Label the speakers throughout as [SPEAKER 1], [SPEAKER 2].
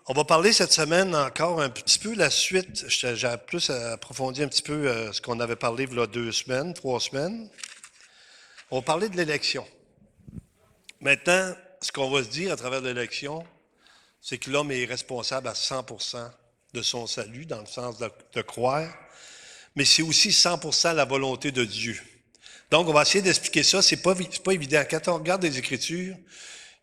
[SPEAKER 1] On va parler cette semaine encore un petit peu la suite. J'ai plus approfondi un petit peu ce qu'on avait parlé il y a 2 semaines, 3 semaines. On va parler de l'élection. Maintenant, ce qu'on va se dire à travers l'élection, c'est que l'homme est responsable à 100% de son salut, dans le sens de croire, mais c'est aussi 100% la volonté de Dieu. Donc, on va essayer d'expliquer ça. C'est pas évident. Quand on regarde les Écritures,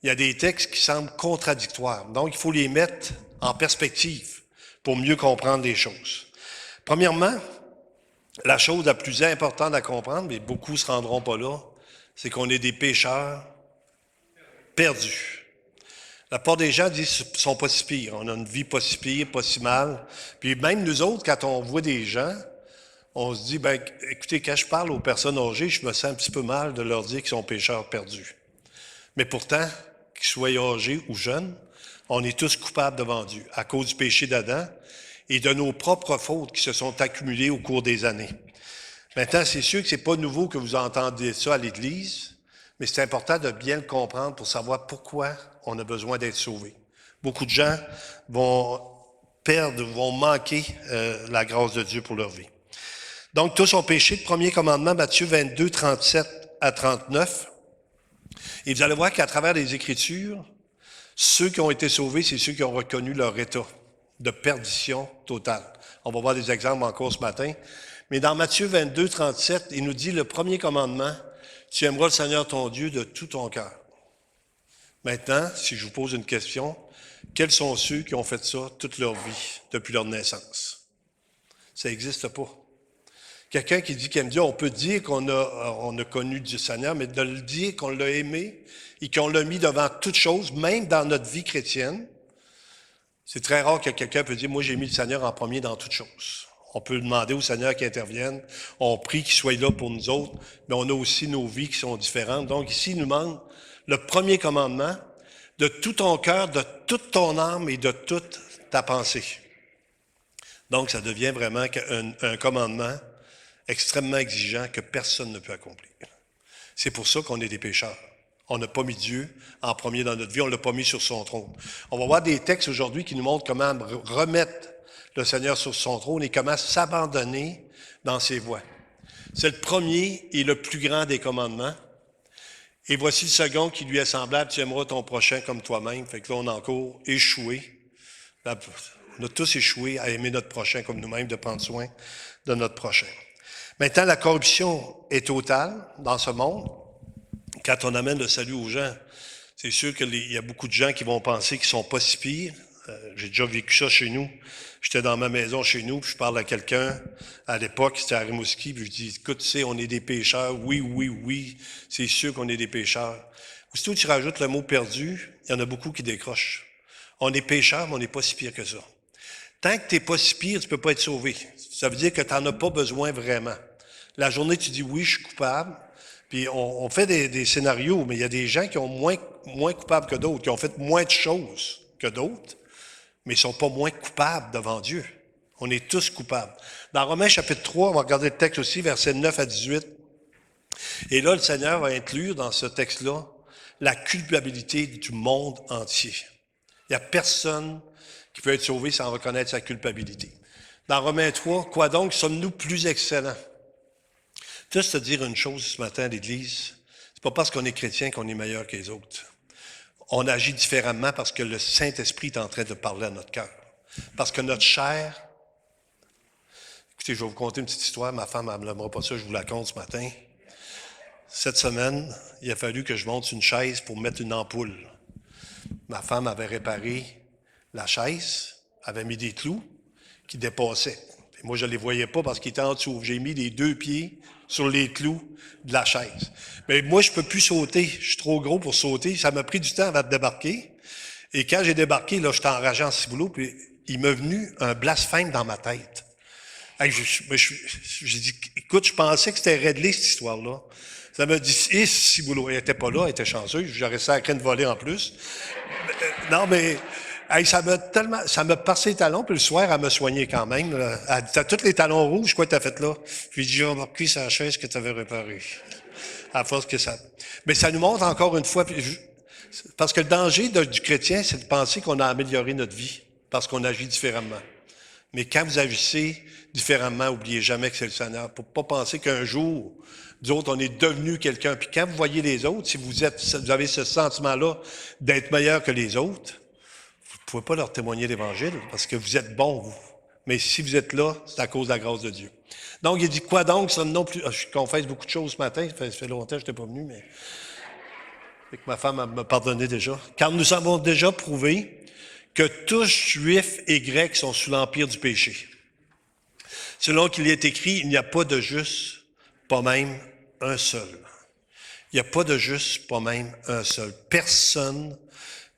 [SPEAKER 1] il y a des textes qui semblent contradictoires. Donc, il faut les mettre en perspective pour mieux comprendre les choses. Premièrement, la chose la plus importante à comprendre, mais beaucoup ne se rendront pas là, c'est qu'on est des pécheurs perdus. La part des gens disent qu'ils sont pas si pires. On a une vie pas si pire, pas si mal. Puis même nous autres, quand on voit des gens, on se dit, ben, écoutez, quand je parle aux personnes âgées, je me sens un petit peu mal de leur dire qu'ils sont pécheurs perdus. Mais pourtant, qu'ils soient âgés ou jeunes, on est tous coupables devant Dieu à cause du péché d'Adam et de nos propres fautes qui se sont accumulées au cours des années. Maintenant, c'est sûr que c'est pas nouveau que vous entendez ça à l'Église, mais c'est important de bien le comprendre pour savoir pourquoi on a besoin d'être sauvés. Beaucoup de gens vont perdre, vont manquer la grâce de Dieu pour leur vie. Donc, tous ont péché. Le premier commandement, Matthieu 22, 37 à 39. Et vous allez voir qu'à travers les Écritures, ceux qui ont été sauvés, c'est ceux qui ont reconnu leur état de perdition totale. On va voir des exemples encore ce matin. Mais dans Matthieu 22, 37, il nous dit le premier commandement, tu aimeras le Seigneur ton Dieu de tout ton cœur. Maintenant, si je vous pose une question, quels sont ceux qui ont fait ça toute leur vie, depuis leur naissance? Ça n'existe pas. Quelqu'un qui dit qu'il aime Dieu, on peut dire qu'on a connu Dieu Seigneur, mais de le dire qu'on l'a aimé et qu'on l'a mis devant toute chose, même dans notre vie chrétienne, c'est très rare que quelqu'un peut dire, moi j'ai mis le Seigneur en premier dans toute chose. On peut demander au Seigneur qu'il intervienne, on prie qu'il soit là pour nous autres, mais on a aussi nos vies qui sont différentes. Donc ici, il nous demande le premier commandement, de tout ton cœur, de toute ton âme et de toute ta pensée. Donc ça devient vraiment un commandement extrêmement exigeant que personne ne peut accomplir. C'est pour ça qu'on est des pécheurs. On n'a pas mis Dieu en premier dans notre vie, on ne l'a pas mis sur son trône. On va voir des textes aujourd'hui qui nous montrent comment remettre le Seigneur sur son trône et comment s'abandonner dans ses voies. C'est le premier et le plus grand des commandements. Et voici le second qui lui est semblable, tu aimeras ton prochain comme toi-même. Fait que là, on a encore échoué. Là, on a tous échoué à aimer notre prochain comme nous-mêmes, de prendre soin de notre prochain. Maintenant, la corruption est totale dans ce monde. Quand on amène le salut aux gens, c'est sûr qu'il y a beaucoup de gens qui vont penser qu'ils sont pas si pires. J'ai déjà vécu ça chez nous. J'étais dans ma maison chez nous, puis je parle à quelqu'un, à l'époque, c'était à Rimouski, puis je dis, écoute, tu sais, on est des pécheurs. Oui, c'est sûr qu'on est des pécheurs. Aussitôt que tu rajoutes le mot perdu, il y en a beaucoup qui décrochent. On est pécheurs, mais on n'est pas si pire que ça. Tant que tu n'es pas si pire, tu ne peux pas être sauvé. Ça veut dire que tu n'en as pas besoin vraiment. La journée, tu dis oui, je suis coupable. Puis on fait des scénarios, mais il y a des gens qui ont moins coupables que d'autres, qui ont fait moins de choses que d'autres, mais ils ne sont pas moins coupables devant Dieu. On est tous coupables. Dans Romains chapitre 3, on va regarder le texte aussi, versets 9 à 18. Et là, le Seigneur va inclure dans ce texte-là la culpabilité du monde entier. Il n'y a personne qui peut être sauvé sans reconnaître sa culpabilité. Dans Romains 3, quoi donc sommes-nous plus excellents? Juste te dire une chose ce matin à l'Église, c'est pas parce qu'on est chrétien qu'on est meilleur que les autres. On agit différemment parce que le Saint-Esprit est en train de parler à notre cœur. Parce que notre chair... Écoutez, je vais vous conter une petite histoire. Ma femme, elle ne me l'aimera pas ça, je vous la conte ce matin. Cette semaine, il a fallu que je monte une chaise pour mettre une ampoule. Ma femme avait réparé la chaise, avait mis des clous qui dépassaient. Et moi, je ne les voyais pas parce qu'ils étaient en dessous. J'ai mis les 2 pieds sur les clous de la chaise. Mais moi, je peux plus sauter. Je suis trop gros pour sauter. Ça m'a pris du temps avant de débarquer. Et quand j'ai débarqué, là, j'étais enragé en ciboulot, puis il m'est venu un blasphème dans ma tête. Hey, j'ai dit, écoute, je pensais que c'était réglé, cette histoire-là. Ça m'a dit, ciboulot, elle était pas là, elle était chanceuse, j'aurais sacré une volée en plus. Non, mais... Hey, ça m'a passé les talons, puis le soir, elle m'a soigné quand même. Là. Elle dit, t'as tous les talons rouges, quoi t'as fait là? Puis j'ai remarqué sa chaise que t'avais réparée. À force que ça... Mais ça nous montre encore une fois, Parce que le danger du chrétien, c'est de penser qu'on a amélioré notre vie parce qu'on agit différemment. Mais quand vous agissez différemment, n'oubliez jamais que c'est le Seigneur. Pour pas penser qu'un jour, nous autres, on est devenu quelqu'un. Puis quand vous voyez les autres, si vous avez ce sentiment-là d'être meilleur que les autres, vous ne pouvez pas leur témoigner l'Évangile parce que vous êtes bon, vous. Mais si vous êtes là, c'est à cause de la grâce de Dieu. Donc, il dit quoi donc? Ça non plus. Je confesse beaucoup de choses ce matin. Ça fait longtemps que je n'étais pas venu, mais. Et que ma femme m'a pardonné déjà. Car nous avons déjà prouvé que tous Juifs et Grecs sont sous l'empire du péché. Selon qu'il est écrit, il n'y a pas de juste, pas même un seul. Il n'y a pas de juste, pas même un seul. Personne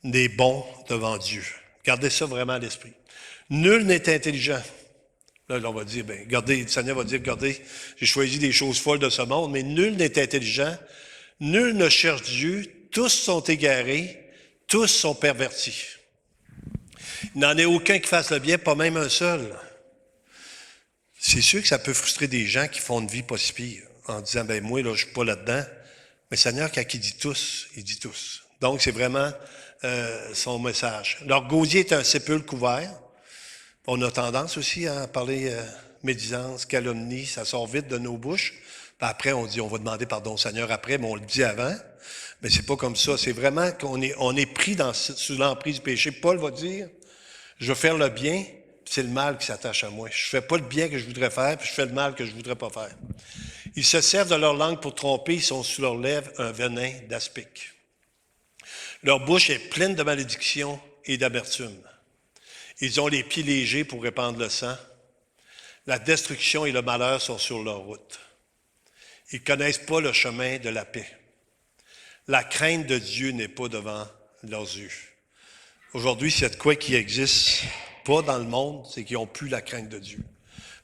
[SPEAKER 1] n'est bon devant Dieu. Gardez ça vraiment à l'esprit. Nul n'est intelligent. Là, on va dire, regardez, le Seigneur va dire, regardez, j'ai choisi des choses folles de ce monde, mais nul n'est intelligent, nul ne cherche Dieu, tous sont égarés, tous sont pervertis. Il n'en est aucun qui fasse le bien, pas même un seul. C'est sûr que ça peut frustrer des gens qui font une vie pas si pire, en disant, moi, là, je suis pas là-dedans. Mais Seigneur, quand il dit tous, il dit tous. Donc, c'est vraiment son message. Leur gosier est un sépulcre couvert. On a tendance aussi à parler médisance, calomnie, ça sort vite de nos bouches. Puis après, on dit, on va demander pardon au Seigneur après, mais on le dit avant. Mais c'est pas comme ça. C'est vraiment qu'on est pris sous l'emprise du péché. Paul va dire, je veux faire le bien, c'est le mal qui s'attache à moi. Je fais pas le bien que je voudrais faire, puis je fais le mal que je voudrais pas faire. Ils se servent de leur langue pour tromper, ils sont sous leurs lèvres un venin d'aspic. Leur bouche est pleine de malédictions et d'amertume. Ils ont les pieds légers pour répandre le sang. La destruction et le malheur sont sur leur route. Ils ne connaissent pas le chemin de la paix. La crainte de Dieu n'est pas devant leurs yeux. Aujourd'hui, s'il y a de quoi qui existe pas dans le monde, c'est qu'ils n'ont plus la crainte de Dieu.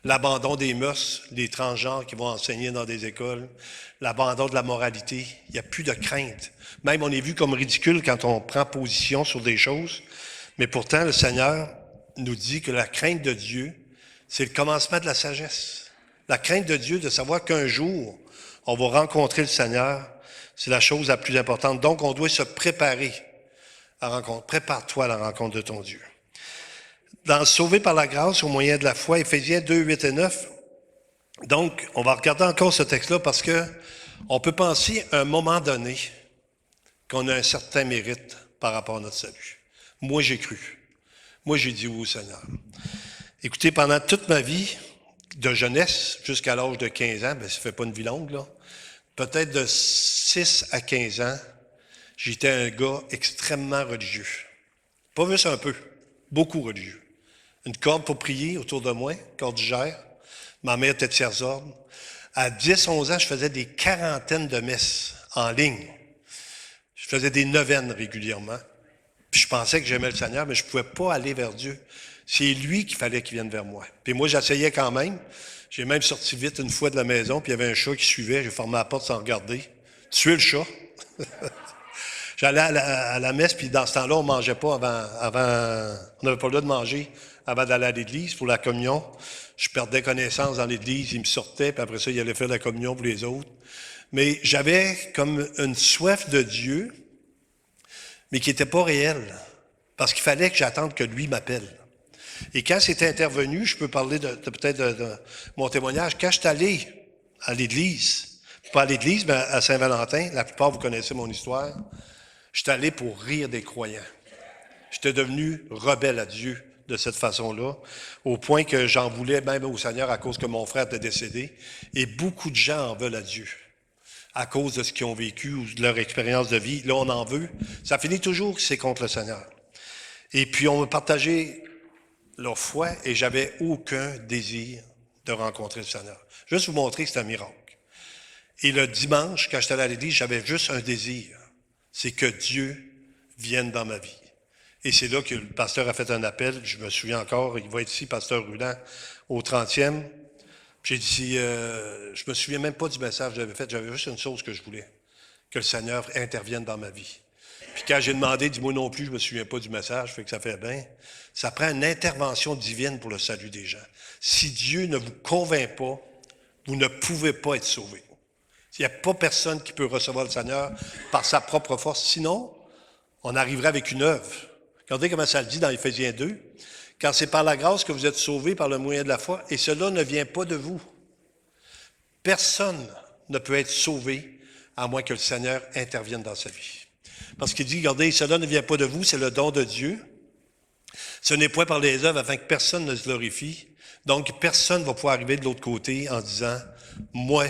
[SPEAKER 1] L'abandon des mœurs, les transgenres qui vont enseigner dans des écoles, l'abandon de la moralité, il n'y a plus de crainte. Même on est vu comme ridicule quand on prend position sur des choses, mais pourtant le Seigneur nous dit que la crainte de Dieu, c'est le commencement de la sagesse. La crainte de Dieu, de savoir qu'un jour, on va rencontrer le Seigneur, c'est la chose la plus importante. Donc, on doit se préparer à la rencontre. Prépare-toi à la rencontre de ton Dieu. Dans Sauvé par la grâce au moyen de la foi, Éphésiens 2, 8 et 9. Donc, on va regarder encore ce texte-là parce que on peut penser à un moment donné qu'on a un certain mérite par rapport à notre salut. Moi, j'ai cru. Moi, j'ai dit oui au Seigneur. Écoutez, pendant toute ma vie de jeunesse, jusqu'à l'âge de 15 ans, ça fait pas une vie longue, là, peut-être de 6 à 15 ans, j'étais un gars extrêmement religieux. Pas juste un peu, beaucoup religieux. Une corde pour prier autour de moi, cordigère. Ma mère était de tiers ordre. À 10, 11 ans, je faisais des quarantaines de messes en ligne. Je faisais des neuvaines régulièrement. Puis je pensais que j'aimais le Seigneur, mais je ne pouvais pas aller vers Dieu. C'est lui qu'il fallait qu'il vienne vers moi. Puis moi, j'essayais quand même. J'ai même sorti vite une fois de la maison, puis il y avait un chat qui suivait. J'ai fermé la porte sans regarder. Tuer le chat. J'allais à la messe, puis dans ce temps-là, on ne mangeait pas avant. On n'avait pas le droit de manger avant d'aller à l'église pour la communion. Je perdais connaissance dans l'église, il me sortait, puis après ça, il allait faire la communion pour les autres. Mais j'avais comme une soif de Dieu, mais qui n'était pas réelle, parce qu'il fallait que j'attende que lui m'appelle. Et quand c'était intervenu, je peux parler peut-être de mon témoignage, quand je suis allé à l'église, pas à l'église, mais à Saint-Valentin, la plupart vous connaissez mon histoire, je suis allé pour rire des croyants. J'étais devenu rebelle à Dieu de cette façon-là, au point que j'en voulais même au Seigneur à cause que mon frère était décédé. Et beaucoup de gens en veulent à Dieu à cause de ce qu'ils ont vécu ou de leur expérience de vie. Là, on en veut. Ça finit toujours que c'est contre le Seigneur. Et puis, on m'a partagé leur foi et j'avais aucun désir de rencontrer le Seigneur. Juste vous montrer que c'est un miracle. Et le dimanche, quand j'étais allé à l'église, j'avais juste un désir. C'est que Dieu vienne dans ma vie. Et c'est là que le pasteur a fait un appel. Je me souviens encore, il va être ici, pasteur Roulant, au 30e. J'ai dit, je me souviens même pas du message que j'avais fait. J'avais juste une chose que je voulais, que le Seigneur intervienne dans ma vie. Puis quand j'ai demandé, dis-moi non plus, je me souviens pas du message, fait que ça fait bien. Ça prend une intervention divine pour le salut des gens. Si Dieu ne vous convainc pas, vous ne pouvez pas être sauvé. Il n'y a pas personne qui peut recevoir le Seigneur par sa propre force. Sinon, on arriverait avec une œuvre. Regardez comment ça le dit dans Éphésiens 2. Car c'est par la grâce que vous êtes sauvés par le moyen de la foi, et cela ne vient pas de vous. Personne ne peut être sauvé à moins que le Seigneur intervienne dans sa vie. Parce qu'il dit, regardez, cela ne vient pas de vous, c'est le don de Dieu. Ce n'est point par les œuvres afin que personne ne se glorifie. Donc, personne ne va pouvoir arriver de l'autre côté en disant, moi,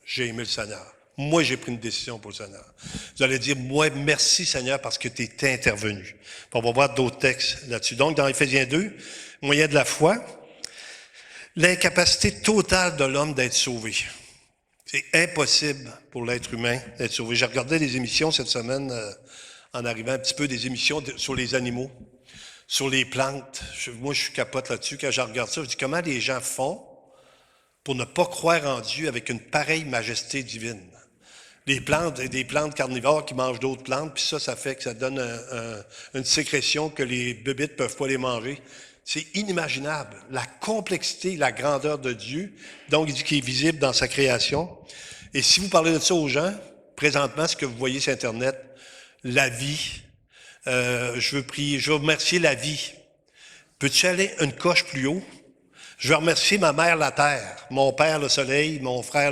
[SPEAKER 1] j'ai aimé le Seigneur. Moi, j'ai pris une décision pour le Seigneur. Vous allez dire, moi, merci Seigneur parce que tu es intervenu. Puis on va voir d'autres textes là-dessus. Donc, dans Éphésiens 2, moyen de la foi, l'incapacité totale de l'homme d'être sauvé. C'est impossible pour l'être humain d'être sauvé. J'ai regardé des émissions cette semaine, en arrivant un petit peu des émissions sur les animaux, sur les plantes. Moi, je suis capote là-dessus. Quand je regarde ça, je dis comment les gens font pour ne pas croire en Dieu avec une pareille majesté divine. Des plantes carnivores qui mangent d'autres plantes, puis ça fait que ça donne une sécrétion que les bébites ne peuvent pas les manger. C'est inimaginable. La complexité, la grandeur de Dieu, donc il dit qu'il est visible dans sa création. Et si vous parlez de ça aux gens, présentement, ce que vous voyez sur Internet, la vie, je veux remercier la vie. Peux-tu aller une coche plus haut? Je veux remercier ma mère, la terre, mon père, le soleil, mon frère,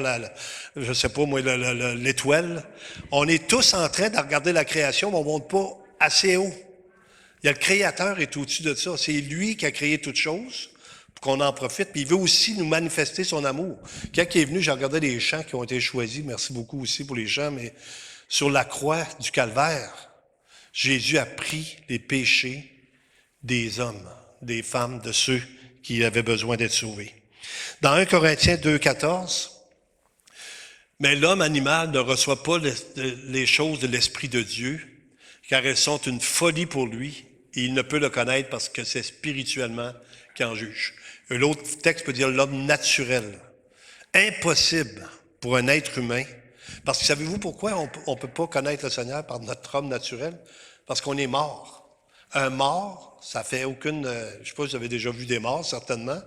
[SPEAKER 1] je sais pas moi, l'étoile. On est tous en train de regarder la création, mais on ne monte pas assez haut. Il y a le Créateur est au-dessus de ça. C'est lui qui a créé toutes choses pour qu'on en profite. Puis il veut aussi nous manifester son amour. Quand il est venu, j'ai regardé les chants qui ont été choisis. Merci beaucoup aussi pour les chants, mais sur la croix du Calvaire, Jésus a pris les péchés des hommes, des femmes, de ceux qui avaient besoin d'être sauvés. Dans 1 Corinthiens 2,14, mais l'homme animal ne reçoit pas les choses de l'Esprit de Dieu, car elles sont une folie pour lui, et il ne peut le connaître parce que c'est spirituellement qu'il en juge. L'autre texte peut dire l'homme naturel. Impossible pour un être humain, parce que savez-vous pourquoi on ne peut pas connaître le Seigneur par notre homme naturel? Parce qu'on est mort. Un mort, ça fait aucune... je ne sais pas si vous avez déjà vu des morts, certainement.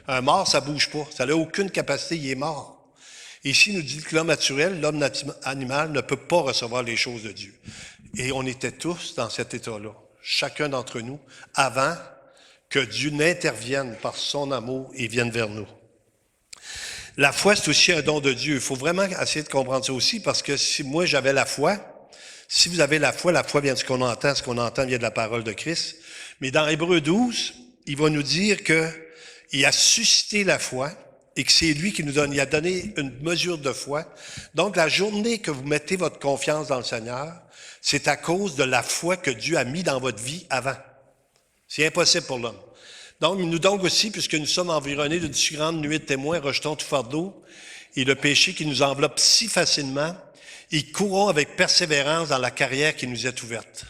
[SPEAKER 1] Un mort, ça bouge pas. Ça n'a aucune capacité, il est mort. Ici, il nous dit que l'homme naturel, l'homme animal, ne peut pas recevoir les choses de Dieu. Et on était tous dans cet état-là, chacun d'entre nous, avant que Dieu n'intervienne par son amour et vienne vers nous. La foi, c'est aussi un don de Dieu. Il faut vraiment essayer de comprendre ça aussi, parce que si moi j'avais la foi, si vous avez la foi vient de ce qu'on entend vient de la parole de Christ. Mais dans Hébreux 12, il va nous dire qu'il a suscité la foi et que c'est lui qui nous donne, il a donné une mesure de foi. Donc, la journée que vous mettez votre confiance dans le Seigneur, c'est à cause de la foi que Dieu a mis dans votre vie avant. C'est impossible pour l'homme. Donc, nous donc aussi, puisque nous sommes environnés d'une si grande nuée de témoins, rejetons tout fardeau et le péché qui nous enveloppe si facilement, et courons avec persévérance dans la carrière qui nous est ouverte.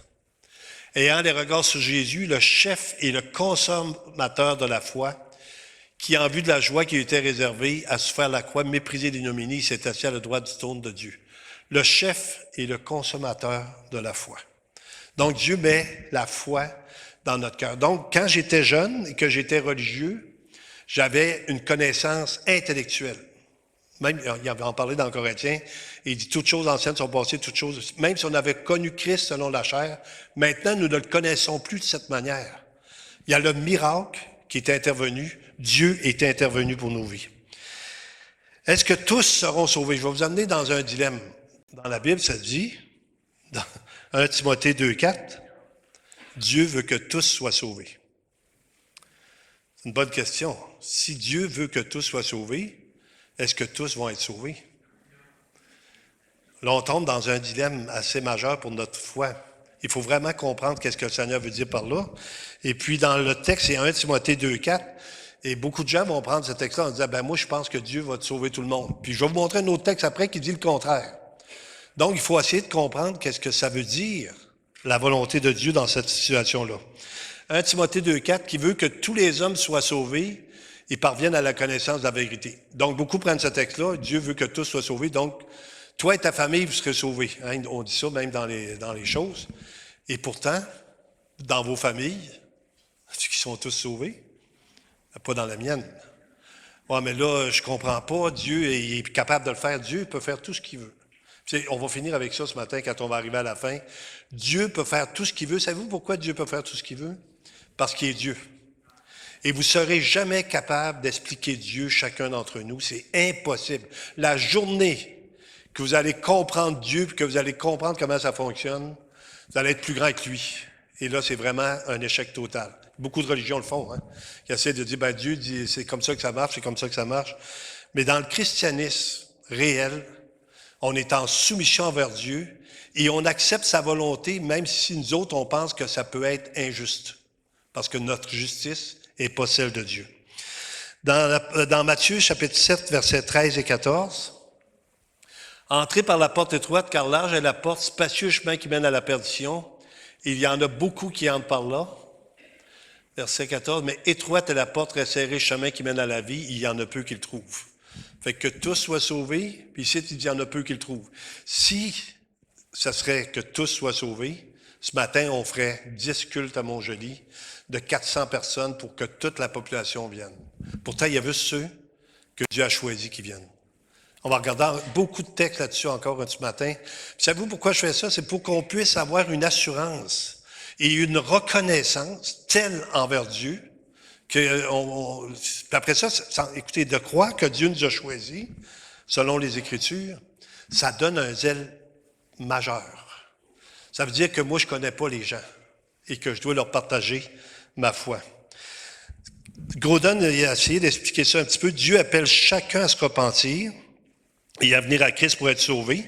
[SPEAKER 1] Ayant les regards sur Jésus, le chef et le consommateur de la foi, qui, en vue de la joie qui lui était réservée, a souffert la croix, méprisé l'ignominie, s'est assis à la droite du trône de Dieu. Le chef et le consommateur de la foi. Donc, Dieu met la foi dans notre cœur. Donc, quand j'étais jeune et que j'étais religieux, j'avais une connaissance intellectuelle. Même, il avait en parlé dans Corinthiens, il dit « Toutes choses anciennes sont passées, toutes choses... » Même si on avait connu Christ selon la chair, maintenant, nous ne le connaissons plus de cette manière. Il y a le miracle qui est intervenu. Dieu est intervenu pour nos vies. Est-ce que tous seront sauvés? Je vais vous amener dans un dilemme. Dans la Bible, ça dit, dans 1 Timothée 2,4, Dieu veut que tous soient sauvés. C'est une bonne question. Si Dieu veut que tous soient sauvés, est-ce que tous vont être sauvés? Là, on tombe dans un dilemme assez majeur pour notre foi. Il faut vraiment comprendre qu'est-ce que le Seigneur veut dire par là. Et puis, dans le texte, c'est 1 Timothée 2,4, et beaucoup de gens vont prendre ce texte-là en disant, moi, je pense que Dieu va te sauver tout le monde. Puis, je vais vous montrer un autre texte après qui dit le contraire. Donc, il faut essayer de comprendre qu'est-ce que ça veut dire, la volonté de Dieu dans cette situation-là. 1 Timothée 2,4, qui veut que tous les hommes soient sauvés et parviennent à la connaissance de la vérité. Donc, beaucoup prennent ce texte-là, Dieu veut que tous soient sauvés, donc, toi et ta famille, vous serez sauvés. Hein? On dit ça même dans les choses. Et pourtant, dans vos familles, est-ce qu'ils sont tous sauvés? Pas dans la mienne. Ouais, mais là, je comprends pas. Dieu est capable de le faire. Dieu peut faire tout ce qu'il veut. On va finir avec ça ce matin quand on va arriver à la fin. Dieu peut faire tout ce qu'il veut. Savez-vous pourquoi Dieu peut faire tout ce qu'il veut? Parce qu'il est Dieu. Et vous ne serez jamais capable d'expliquer Dieu, chacun d'entre nous. C'est impossible. La journée que vous allez comprendre Dieu, puis que vous allez comprendre comment ça fonctionne, vous allez être plus grand que lui. Et là, c'est vraiment un échec total. Beaucoup de religions le font, hein, qui essaient de dire, ben Dieu dit, c'est comme ça que ça marche, c'est comme ça que ça marche. Mais dans le christianisme réel, on est en soumission envers Dieu et on accepte sa volonté, même si nous autres, on pense que ça peut être injuste. Parce que notre justice n'est pas celle de Dieu. Dans Matthieu, chapitre 7, versets 13 et 14, « Entrez par la porte étroite, car large est la porte, spacieux chemin qui mène à la perdition. Il y en a beaucoup qui entrent par là. » Verset 14, « Mais étroite est la porte, resserré chemin qui mène à la vie, il y en a peu qui le trouvent. » Fait que tous soient sauvés, puis ici, il dit, il y en a peu qui le trouvent. Si ce serait que tous soient sauvés, ce matin, on ferait 10 cultes à Montjoly de 400 personnes pour que toute la population vienne. Pourtant, il y a juste ceux que Dieu a choisis qui viennent. On va regarder beaucoup de textes là-dessus encore ce matin. Savez-vous pourquoi je fais ça? C'est pour qu'on puisse avoir une assurance et une reconnaissance telle envers Dieu que puis après ça, écoutez, de croire que Dieu nous a choisis, selon les Écritures, ça donne un zèle majeur. Ça veut dire que moi, je ne connais pas les gens et que je dois leur partager ma foi. Groden a essayé d'expliquer ça un petit peu. Dieu appelle chacun à se repentir et à venir à Christ pour être sauvé,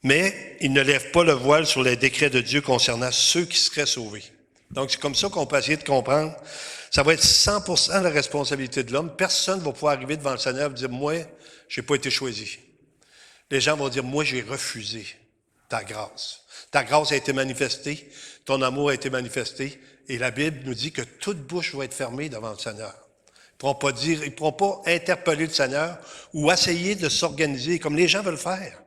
[SPEAKER 1] mais il ne lève pas le voile sur les décrets de Dieu concernant ceux qui seraient sauvés. Donc, c'est comme ça qu'on peut essayer de comprendre. Ça va être 100% la responsabilité de l'homme. Personne ne va pouvoir arriver devant le Seigneur et dire, moi, je n'ai pas été choisi. Les gens vont dire, moi, j'ai refusé ta grâce. Ta grâce a été manifestée, ton amour a été manifesté, et la Bible nous dit que toute bouche va être fermée devant le Seigneur. Ils ne pourront pas interpeller le Seigneur ou essayer de s'organiser comme les gens veulent faire.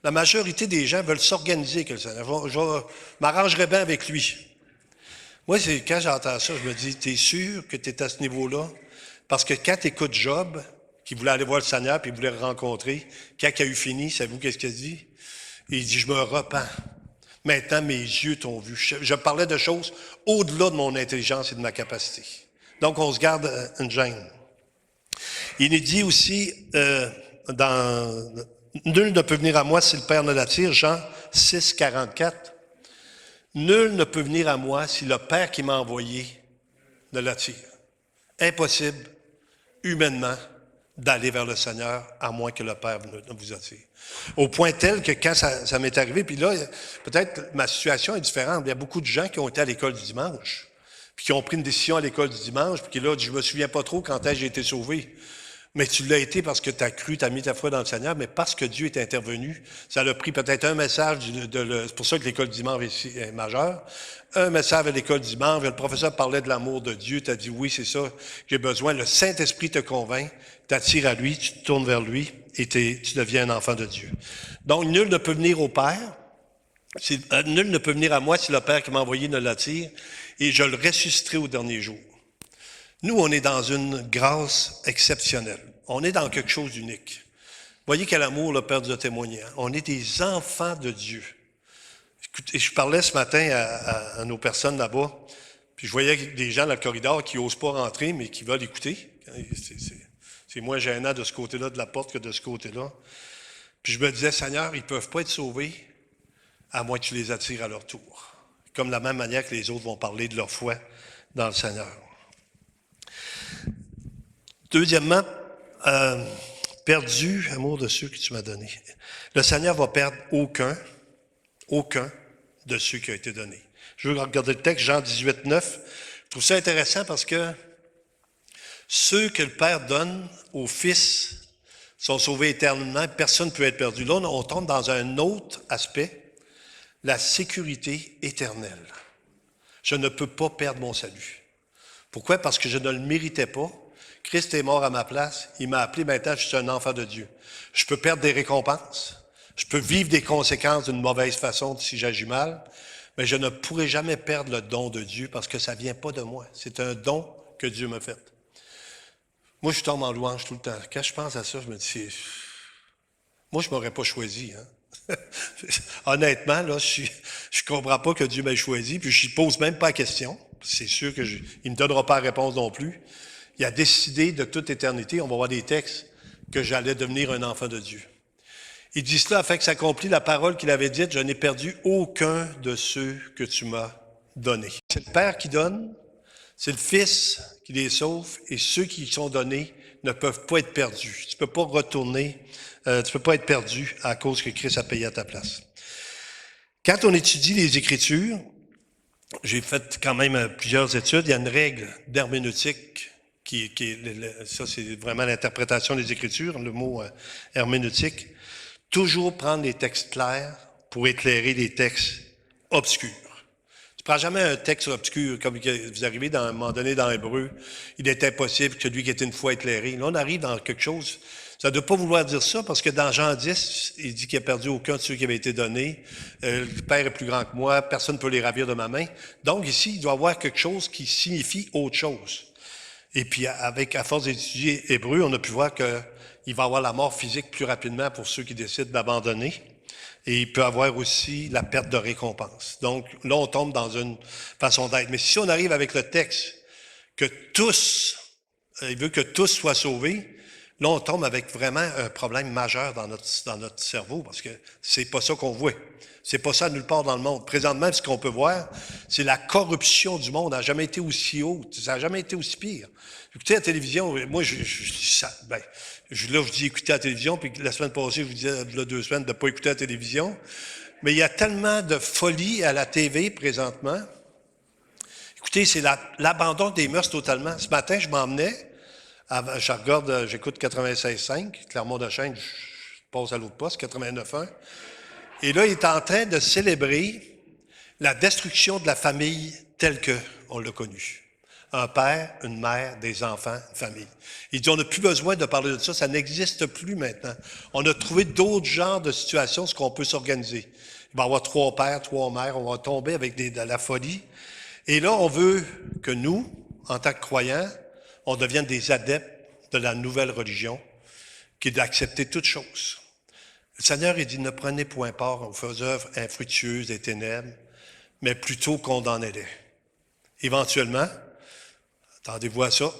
[SPEAKER 1] La majorité des gens veulent s'organiser avec le Seigneur. Je m'arrangerai bien avec lui. Moi, quand j'entends ça, je me dis, t'es sûr que tu es à ce niveau-là? Parce que quand tu écoutes Job, qui voulait aller voir le Seigneur, puis il voulait le rencontrer, quand il a eu fini, savez-vous qu'est-ce qu'il dit? Il dit, je me repens. Maintenant, mes yeux t'ont vu. Je parlais de choses au-delà de mon intelligence et de ma capacité. Donc, on se garde une gêne. Il nous dit aussi, nul ne peut venir à moi si le Père ne l'attire, Jean 6, 44. Nul ne peut venir à moi si le Père qui m'a envoyé ne l'attire. Impossible, humainement, d'aller vers le Seigneur, à moins que le Père ne vous attire. Au point tel que quand ça m'est arrivé, puis là, peut-être ma situation est différente. Il y a beaucoup de gens qui ont été à l'école du dimanche, puis qui ont pris une décision à l'école du dimanche, puis qui là, je me souviens pas trop quand j'ai été sauvé. Mais tu l'as été parce que tu as cru, tu as mis ta foi dans le Seigneur, mais parce que Dieu est intervenu, ça a pris peut-être un message, c'est pour ça que l'école du dimanche est majeure, un message à l'école du dimanche, le professeur parlait de l'amour de Dieu, tu as dit oui, c'est ça, j'ai besoin, le Saint-Esprit te convainc, t'attires à lui, tu te tournes vers lui et tu deviens un enfant de Dieu. Donc, nul ne peut venir au Père, nul ne peut venir à moi si le Père qui m'a envoyé ne l'attire, et je le ressusciterai au dernier jour. Nous, on est dans une grâce exceptionnelle. On est dans quelque chose d'unique. Voyez quel amour le Père nous a témoigné. Hein? On est des enfants de Dieu. Écoutez, je parlais ce matin à nos personnes là-bas, puis je voyais des gens dans le corridor qui n'osent pas rentrer, mais qui veulent écouter. C'est moins gênant de ce côté-là de la porte que de ce côté-là. Puis je me disais, Seigneur, ils ne peuvent pas être sauvés à moins que tu les attires à leur tour. Comme de la même manière que les autres vont parler de leur foi dans le Seigneur. Deuxièmement, perdu, amour de ceux que tu m'as donnés. Le Seigneur va perdre aucun de ceux qui ont été donnés. Je veux regarder le texte, Jean 18, 9. Je trouve ça intéressant parce que ceux que le Père donne au Fils sont sauvés éternellement, personne ne peut être perdu. Là, on tombe dans un autre aspect, la sécurité éternelle. Je ne peux pas perdre mon salut. Pourquoi? Parce que je ne le méritais pas. Christ est mort à ma place. Il m'a appelé, maintenant je suis un enfant de Dieu. Je peux perdre des récompenses. Je peux vivre des conséquences d'une mauvaise façon si j'agis mal. Mais je ne pourrai jamais perdre le don de Dieu parce que ça ne vient pas de moi. C'est un don que Dieu m'a fait. Moi, je tombe en louange tout le temps. Quand je pense à ça, je me dis, moi, je ne m'aurais pas choisi. Hein? Honnêtement, là, je comprends pas que Dieu m'ait choisi, puis je ne pose même pas la question. C'est sûr qu'il ne me donnera pas la réponse non plus. Il a décidé de toute éternité, on va voir des textes, que j'allais devenir un enfant de Dieu. Il dit cela afin que s'accomplit la parole qu'il avait dite, je n'ai perdu aucun de ceux que tu m'as donnés. C'est le Père qui donne, c'est le Fils qui les sauve, et ceux qui sont donnés ne peuvent pas être perdus. Tu ne peux pas retourner, tu ne peux pas être perdu à cause que Christ a payé à ta place. Quand on étudie les Écritures, j'ai fait quand même plusieurs études, il y a une règle d'herméneutique ça c'est vraiment l'interprétation des Écritures, le mot herméneutique. Toujours prendre les textes clairs pour éclairer les textes obscurs. Tu ne prends jamais un texte obscur, comme vous arrivez à un moment donné dans l'Hébreu, il est impossible que celui qui était une fois éclairé. Là, on arrive dans quelque chose, ça ne doit pas vouloir dire ça, parce que dans Jean 10, il dit qu'il n'a perdu aucun de ceux qui avaient été donnés. Le Père est plus grand que moi, personne ne peut les ravir de ma main. Donc ici, il doit y avoir quelque chose qui signifie autre chose. Et puis, à force d'étudier Hébreu, on a pu voir qu'il va y avoir la mort physique plus rapidement pour ceux qui décident d'abandonner. Et il peut y avoir aussi la perte de récompense. Donc, là, on tombe dans une façon d'être. Mais si on arrive avec le texte que tous, il veut que tous soient sauvés, là, on tombe avec vraiment un problème majeur dans notre cerveau, parce que c'est pas ça qu'on voit. C'est pas ça nulle part dans le monde. Présentement, ce qu'on peut voir, c'est la corruption du monde n'a jamais été aussi haute, ça n'a jamais été aussi pire. Écoutez la télévision, moi, je dis écouter la télévision, puis la semaine passée, je vous disais, il y a 2 semaines, de ne pas écouter la télévision. Mais il y a tellement de folie à la TV présentement. Écoutez, c'est l'abandon des mœurs totalement. Ce matin, je m'emmenais, je regarde, j'écoute 96.5, Clermont-de-Chêne, je passe à l'autre poste, 89.1. Et là, il est en train de célébrer la destruction de la famille telle qu'on l'a connue. Un père, une mère, des enfants, une famille. Il dit, on n'a plus besoin de parler de ça, ça n'existe plus maintenant. On a trouvé d'autres genres de situations, ce qu'on peut s'organiser. Il va y avoir 3 pères, 3 mères, on va tomber avec de la folie. Et là, on veut que nous, en tant que croyants, on devienne des adeptes de la nouvelle religion, qui est d'accepter toutes choses. Le Seigneur, il dit, ne prenez point part aux œuvres infructueuses des ténèbres, mais plutôt condamnez-les. Éventuellement, attendez-vous à ça,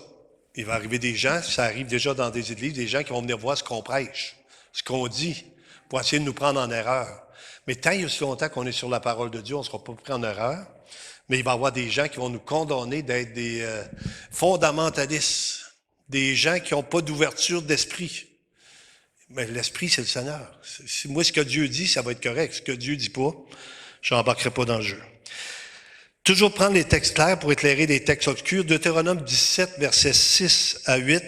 [SPEAKER 1] il va arriver des gens, ça arrive déjà dans des églises, des gens qui vont venir voir ce qu'on prêche, ce qu'on dit, pour essayer de nous prendre en erreur. Mais tant et aussi longtemps qu'on est sur la parole de Dieu, on ne sera pas pris en erreur, mais il va y avoir des gens qui vont nous condamner d'être des fondamentalistes, des gens qui n'ont pas d'ouverture d'esprit. Mais l'esprit, c'est le Seigneur. Moi, ce que Dieu dit, ça va être correct. Ce que Dieu dit pas, je n'embarquerai pas dans le jeu. Toujours prendre les textes clairs pour éclairer les textes obscurs. Deutéronome 17, versets 6 à 8.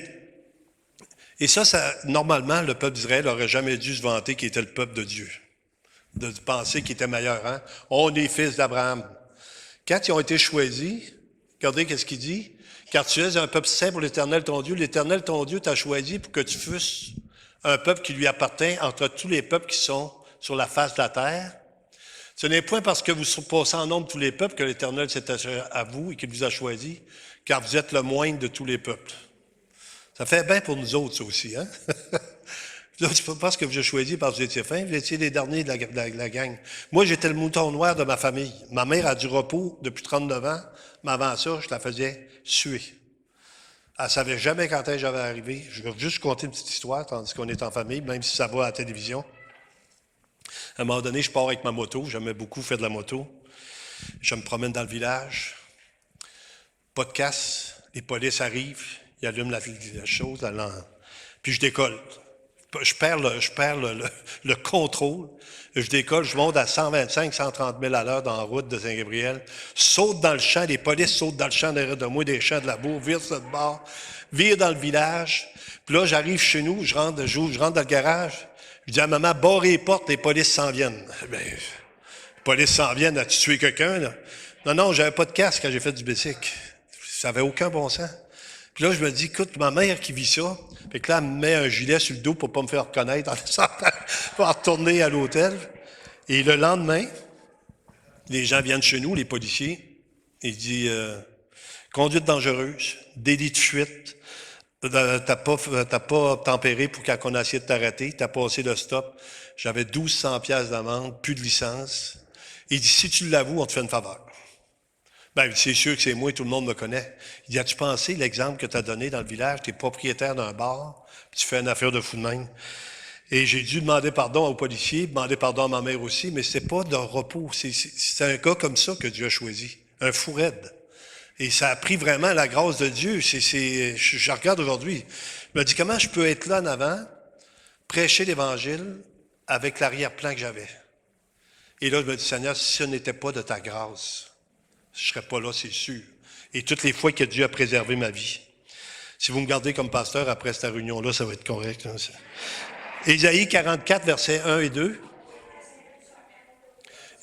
[SPEAKER 1] Et ça, normalement, le peuple d'Israël n'aurait jamais dû se vanter qu'il était le peuple de Dieu. De penser qu'il était meilleur. Hein? On est fils d'Abraham. Quand ils ont été choisis, regardez qu'est-ce qu'il dit. Car tu es un peuple saint pour l'Éternel ton Dieu t'a choisi pour que tu fusses un peuple qui lui appartient entre tous les peuples qui sont sur la face de la terre. Ce n'est point parce que vous passez en nombre tous les peuples que l'Éternel s'est attaché à vous et qu'il vous a choisi, car vous êtes le moindre de tous les peuples. Ça fait bien pour nous autres, ça aussi, hein? C'est pas parce que vous avez choisi parce que vous étiez fin, vous étiez les derniers de la gang. Moi, j'étais le mouton noir de ma famille. Ma mère a du repos depuis 39 ans, mais avant ça, je la faisais suer. Elle ne savait jamais quand j'avais arrivé. Je vais juste compter une petite histoire, tandis qu'on est en famille, même si ça va à la télévision. À un moment donné, je pars avec ma moto. J'aimais beaucoup faire de la moto. Je me promène dans le village. Pas de casse. Les polices arrivent. Ils allument la chose. Puis je décolle. Je perds le contrôle. Je décolle, je monte à 125, 130 000 à l'heure dans la route de Saint-Gabriel. Saute dans le champ, les polices sautent dans le champ derrière de moi, des champs de labour, vire sur le bord, vire dans le village. Puis là, j'arrive chez nous, je rentre dans le garage. Je dis à maman, barre les portes, les polices s'en viennent. Bien, les polices s'en viennent, as-tu tué quelqu'un, là? Non, j'avais pas de casque quand j'ai fait du bicycle. Ça avait aucun bon sens. Puis là, je me dis, écoute, ma mère qui vit ça, fait que là, elle me met un gilet sur le dos pour pas me faire reconnaître pour retourner à l'hôtel. Et le lendemain, les gens viennent chez nous, les policiers, ils disent conduite dangereuse, délit de fuite, T'as pas tempéré pour quand on a essayé de t'arrêter. T'as passé le stop. J'avais 1200 pièces d'amende, plus de licence. Il dit, si tu l'avoues, on te fait une faveur. Ben, c'est sûr que c'est moi, tout le monde me connaît. Il dit, as-tu pensé l'exemple que tu as donné dans le village? Tu es propriétaire d'un bar, puis tu fais une affaire de fou de même. Et j'ai dû demander pardon aux policiers, demander pardon à ma mère aussi, mais c'est pas de repos. C'est un gars comme ça que Dieu a choisi. Un fou raide. Et ça a pris vraiment la grâce de Dieu. Je regarde aujourd'hui. Je me dis, comment je peux être là en avant, prêcher l'Évangile avec l'arrière-plan que j'avais? Et là, je me dis, Seigneur, si ce n'était pas de ta grâce, je ne serais pas là, c'est sûr. Et toutes les fois que Dieu a préservé ma vie. Si vous me gardez comme pasteur après cette réunion-là, ça va être correct. Hein, Ésaïe 44, versets 1 et 2.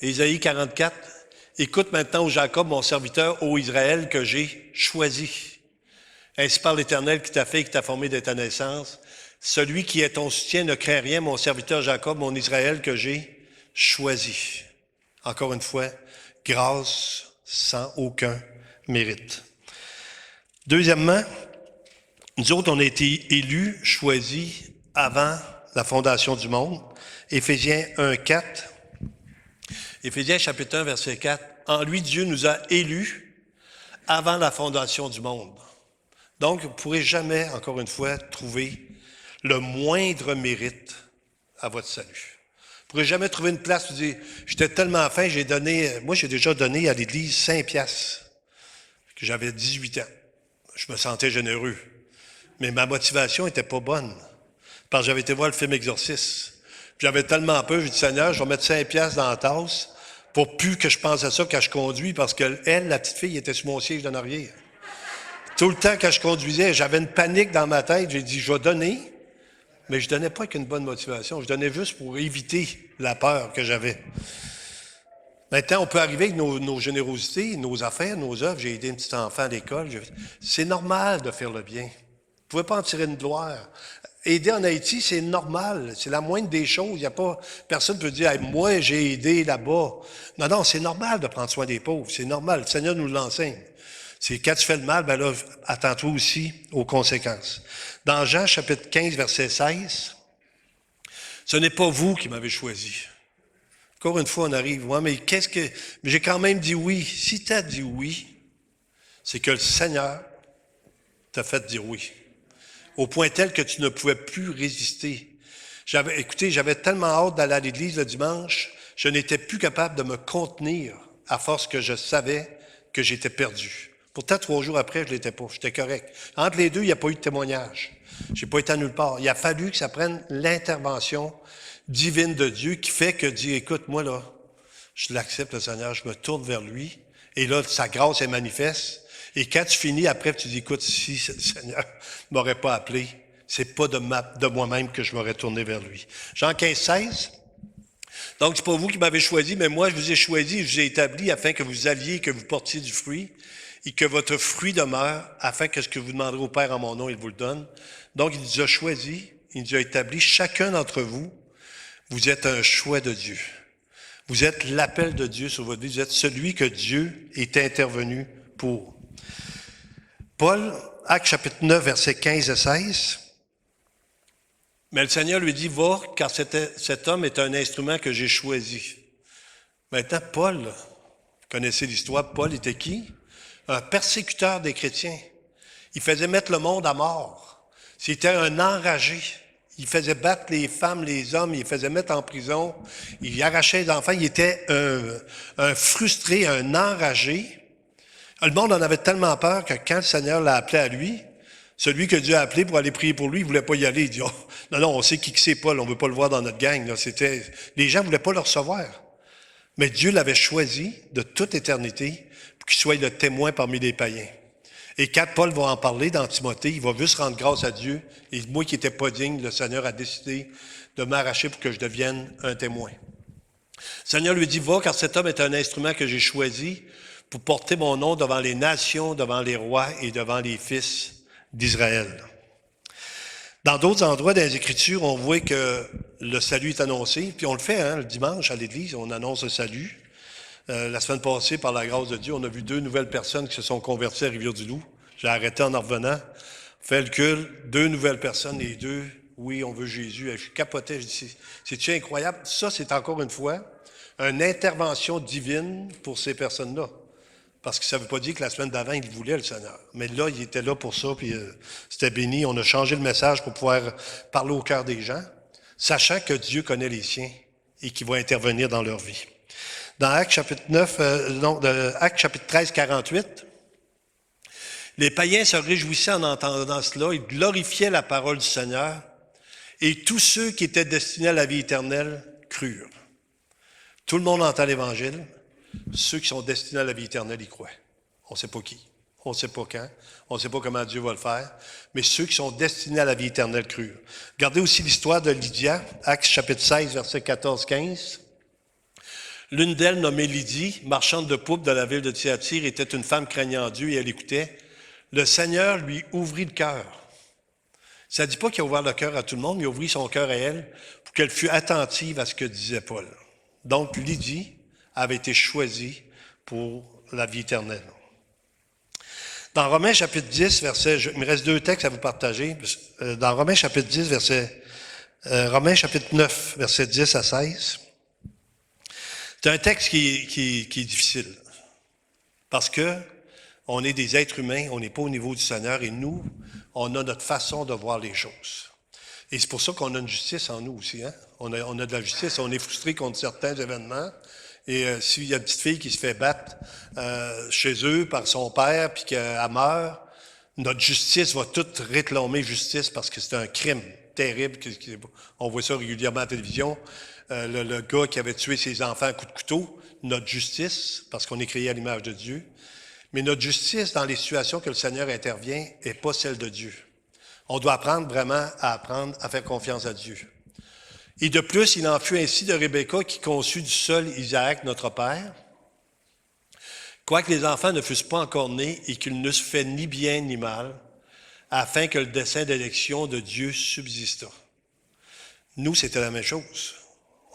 [SPEAKER 1] Ésaïe 44. Écoute maintenant, ô Jacob, mon serviteur, ô Israël, que j'ai choisi. Ainsi parle l'Éternel qui t'a fait et qui t'a formé de ta naissance. Celui qui est ton soutien ne craint rien, mon serviteur Jacob, mon Israël, que j'ai choisi. Encore une fois, grâce sans aucun mérite. Deuxièmement, nous autres, on a été élus, choisis avant la fondation du monde. Éphésiens 1, 4. Éphésiens chapitre 1, verset 4. En lui, Dieu nous a élus avant la fondation du monde. Donc, vous ne pourrez jamais, encore une fois, trouver le moindre mérite à votre salut. Vous ne pourrez jamais trouver une place où vous dites, j'étais tellement fin, j'ai déjà donné à l'Église 5 piastres, que j'avais 18 ans. Je me sentais généreux. Mais ma motivation n'était pas bonne. Parce que j'avais été voir le film Exorciste. J'avais tellement peur, j'ai dit, Seigneur, je vais mettre 5 piastres dans la tasse pour plus que je pense à ça quand je conduis, parce qu'elle, la petite fille, était sur mon siège d'en arrière. Tout le temps, quand je conduisais, j'avais une panique dans ma tête. J'ai dit, je vais donner, mais je donnais pas avec une bonne motivation. Je donnais juste pour éviter la peur que j'avais. Maintenant, on peut arriver avec nos générosités, nos affaires, nos œuvres. J'ai aidé un petit enfant à l'école. C'est normal de faire le bien. Vous ne pouvez pas en tirer une gloire. Aider en Haïti, c'est normal. C'est la moindre des choses. Il y a pas, personne ne peut dire, hey, moi, j'ai aidé là-bas. Non, c'est normal de prendre soin des pauvres. C'est normal. Le Seigneur nous l'enseigne. C'est quand tu fais le mal, ben là, attends-toi aussi aux conséquences. Dans Jean, chapitre 15, verset 16, ce n'est pas vous qui m'avez choisi. Encore une fois, on arrive, ouais, mais mais j'ai quand même dit oui. Si tu as dit oui, c'est que le Seigneur t'a fait dire oui. Au point tel que tu ne pouvais plus résister. J'avais tellement hâte d'aller à l'église le dimanche, je n'étais plus capable de me contenir à force que je savais que j'étais perdu. Pourtant, 3 jours après, je ne l'étais pas. J'étais correct. Entre les deux, il n'y a pas eu de témoignage. Je n'ai pas été à nulle part. Il a fallu que ça prenne l'intervention divine de Dieu qui fait que dit, écoute, moi là, je l'accepte, le Seigneur, je me tourne vers lui. Et là, sa grâce est manifeste. Et quand tu finis, après, tu dis, écoute, si le Seigneur ne m'aurait pas appelé, c'est pas de moi-même que je m'aurais tourné vers lui. Jean 15, 16. Donc, c'est pas vous qui m'avez choisi, mais moi, je vous ai choisi, je vous ai établi afin que vous alliez, que vous portiez du fruit et que votre fruit demeure, afin que ce que vous demanderez au Père en mon nom, il vous le donne. Donc, il nous a choisi, il nous a établi, chacun d'entre vous, vous êtes un choix de Dieu. Vous êtes l'appel de Dieu sur votre vie. Vous êtes celui que Dieu est intervenu pour. Paul, Actes chapitre 9, versets 15 et 16. Mais le Seigneur lui dit, va, car cet homme est un instrument que j'ai choisi. Maintenant, Paul, vous connaissez l'histoire, Paul était qui? Un persécuteur des chrétiens. Il faisait mettre le monde à mort. C'était un enragé. Il faisait battre les femmes, les hommes, il les faisait mettre en prison. Il arrachait les enfants. Il était un frustré, un enragé. Le monde en avait tellement peur que quand le Seigneur l'a appelé à lui, celui que Dieu a appelé pour aller prier pour lui, il ne voulait pas y aller. Il dit, oh, non, on sait qui c'est Paul, on ne veut pas le voir dans notre gang. Là. Les gens ne voulaient pas le recevoir. Mais Dieu l'avait choisi de toute éternité pour qu'il soit le témoin parmi les païens. Et quand Paul va en parler dans Timothée, il va juste rendre grâce à Dieu. Et moi qui n'étais pas digne, le Seigneur a décidé de m'arracher pour que je devienne un témoin. Le Seigneur lui dit, va, car cet homme est un instrument que j'ai choisi pour porter mon nom devant les nations, devant les rois et devant les fils d'Israël. Dans d'autres endroits dans les Écritures, on voit que le salut est annoncé, puis on le fait le dimanche à l'Église, on annonce le salut. La semaine passée, par la grâce de Dieu, on a vu 2 nouvelles personnes qui se sont converties à Rivière-du-Loup. J'ai arrêté en revenant. Fait le culte, 2 nouvelles personnes, les deux, oui, on veut Jésus. Je capotais, je dis, c'est-tu incroyable? Ça, c'est encore une fois une intervention divine pour ces personnes-là. Parce que ça ne veut pas dire que la semaine d'avant, il voulait le Seigneur. Mais là, il était là pour ça, puis c'était béni. On a changé le message pour pouvoir parler au cœur des gens, sachant que Dieu connaît les siens et qu'il va intervenir dans leur vie. Dans Actes chapitre 13, 48, les païens se réjouissaient en entendant cela, ils glorifiaient la parole du Seigneur, et tous ceux qui étaient destinés à la vie éternelle crurent. Tout le monde entend l'Évangile, ceux qui sont destinés à la vie éternelle y croient. On ne sait pas qui, on ne sait pas quand, on ne sait pas comment Dieu va le faire, mais ceux qui sont destinés à la vie éternelle crurent. Regardez aussi l'histoire de Lydia, Actes chapitre 16, versets 14-15. L'une d'elles, nommée Lydie, marchande de poupes de la ville de Thyatire, était une femme craignant Dieu et elle écoutait. Le Seigneur lui ouvrit le cœur. Ça ne dit pas qu'il a ouvert le cœur à tout le monde, mais il a ouvert son cœur à elle pour qu'elle fût attentive à ce que disait Paul. Donc, Lydie avait été choisie pour la vie éternelle. Dans Romains chapitre 10, il me reste 2 textes à vous partager. Dans Romains chapitre 10, Romains chapitre 9, versets 10 à 16. C'est un texte qui est difficile. Parce que on est des êtres humains, on n'est pas au niveau du Seigneur et nous, on a notre façon de voir les choses. Et c'est pour ça qu'on a une justice en nous aussi. Hein? On a de la justice, on est frustré contre certains événements. Et s'il y a une petite fille qui se fait battre chez eux par son père puis qu'elle meurt, notre justice va toute réclamer justice parce que c'est un crime terrible. On voit ça régulièrement à la télévision. Le gars qui avait tué ses enfants à coups de couteau, notre justice, parce qu'on est créé à l'image de Dieu. Mais notre justice dans les situations que le Seigneur intervient n'est pas celle de Dieu. On doit apprendre à faire confiance à Dieu. Et de plus, il en fut ainsi de Rebecca qui conçut du seul Isaac, notre père, quoique les enfants ne fussent pas encore nés et qu'ils n'eussent fait ni bien ni mal, afin que le dessein d'élection de Dieu subsistât. Nous, c'était la même chose.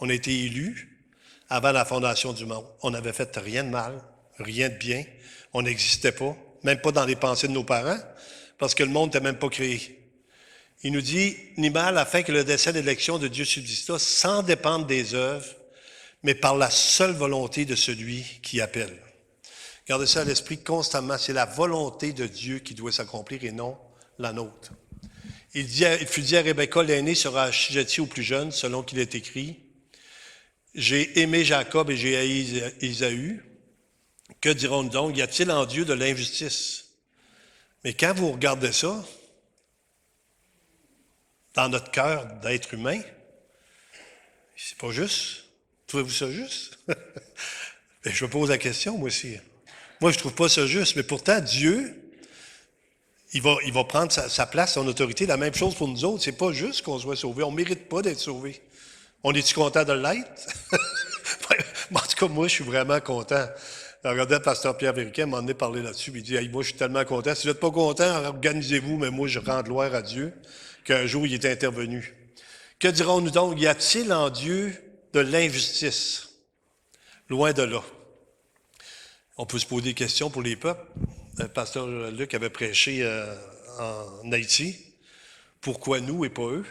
[SPEAKER 1] On a été élus avant la fondation du monde. On n'avait fait rien de mal, rien de bien. On n'existait pas, même pas dans les pensées de nos parents, parce que le monde n'était même pas créé. Il nous dit, ni mal, afin que le dessein d'élection de Dieu subsistât, sans dépendre des œuvres, mais par la seule volonté de celui qui appelle. Gardez ça à l'esprit constamment, c'est la volonté de Dieu qui doit s'accomplir et non la nôtre. Il fut dit à Rebecca, l'aîné sera assujetti au plus jeune, selon qu'il est écrit, « J'ai aimé Jacob et j'ai haï Ésaü. Que dirons-nous donc? Y a-t-il en Dieu de l'injustice? » Mais quand vous regardez ça, dans notre cœur d'être humain, c'est pas juste. Trouvez-vous ça juste? Et je me pose la question, moi aussi. Moi, je trouve pas ça juste, mais pourtant, Dieu, il va prendre sa place, son autorité. La même chose pour nous autres. C'est pas juste qu'on soit sauvé. On mérite pas d'être sauvé. On est-tu content de l'être? En tout cas, moi, je suis vraiment content. Regardez le pasteur Pierre Vériquet m'a emmené parler là-dessus, il dit, hey, moi, je suis tellement content. Si vous n'êtes pas content, organisez-vous, mais moi, je rends gloire à Dieu qu'un jour, il est intervenu. Que dirons-nous donc? Y a-t-il en Dieu de l'injustice? Loin de là. On peut se poser des questions pour les peuples. Le pasteur Luc avait prêché en Haïti. Pourquoi nous et pas eux?